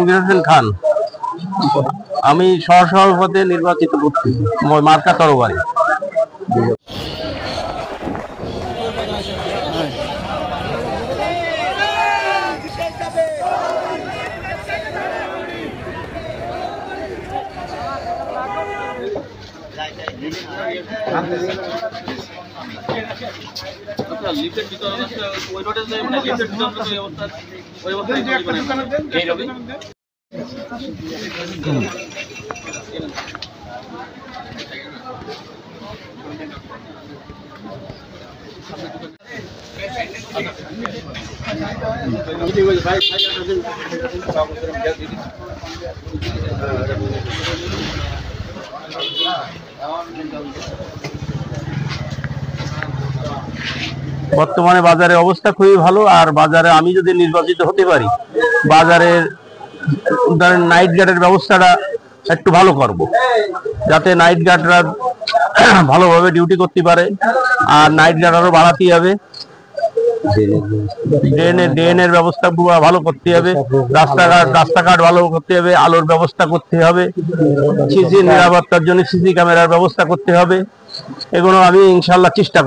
জাহাঙ্গীর হোসেন খান। আমি সহসভাপতি নির্বাচিত করছি মার্কা তরবারি। বর্তমানে বাজারের অবস্থা খুবই ভালো। আর বাজারে আমি যদি নির্বাচিত হতে পারি, বাজারের নাইট গার্ডের ব্যবস্থাটা একটু ভালো করব, যাতে নাইট গার্ডরা ভালোভাবে ডিউটি করতে পারে। আর নাইট গার্ড আরো বাড়াতে হবে, ড্রেনের ব্যবস্থা ভালো করতে হবে, রাস্তাঘাট ভালো করতে হবে, আলোর ব্যবস্থা করতে হবে, সিসি নিরাপত্তার জন্য সিসি ক্যামেরার ব্যবস্থা করতে হবে। এগুলো আমি ইনশাল্লাহ চেষ্টা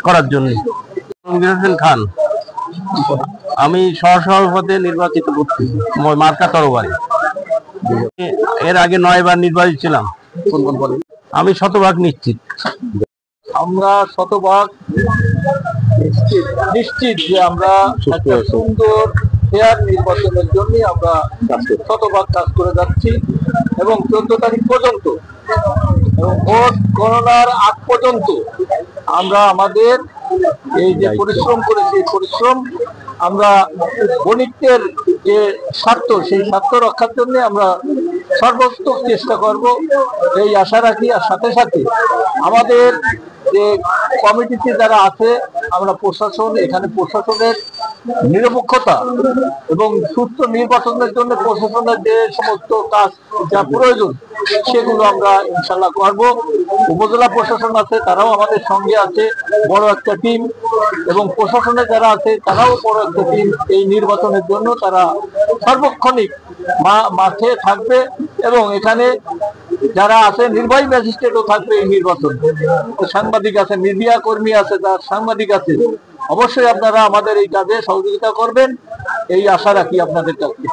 করার জন্য। জাহাঙ্গীর হোসেন খান। আমি সহসভাপতি নির্বাচিত করছি মার্কা তরবারি। এর আগে 9 বার নির্বাচিত ছিলাম। আমি শতভাগ নিশ্চিত। আমরা শতভাগ নিশ্চিত যে আমরা একটা সুন্দর ফেয়ার নির্বাচনের জন্য আমরা শতভাগ কাজ করে যাচ্ছি এবং 14 তারিখ পর্যন্ত এবং ভোট গণনার আগ পর্যন্ত আমরা আমাদের এই যে পরিশ্রম করেছি, পরিশ্রম আমরা বণিকদের যে স্বার্থ, সেই স্বার্থ রক্ষার জন্য আমরা সর্বোত্তম চেষ্টা করব, এই আশা রাখি। আর সাথে সাথে আমাদের যে কমিটিতে যারা আছে, আমরা প্রশাসন, এখানে প্রশাসনের নিরপেক্ষতা এবং সুস্থ নির্বাচনের জন্য প্রশাসনের যে সমস্ত কাজ যা প্রয়োজন সেগুলো আমরা ইনশাল্লাহ করব। উপজেলা প্রশাসন আছে, তারাও আমাদের সঙ্গে আছে, বড় একটা টিম, এবং প্রশাসনে যারা আছে তারাও বড় একটা টিম। এই নির্বাচনের জন্য তারা সার্বক্ষণিক মাঠে থাকবে এবং এখানে যারা আছে নির্বাহী ম্যাজিস্ট্রেটও থাকবে এই নির্বাচন। সাংবাদিক আছে, মিডিয়া কর্মী আছে, যার সাংবাদিক আছে, অবশ্যই আপনারা আমাদের এই কাজে সহযোগিতা করবেন, এই আশা রাখি আপনাদের কাছে।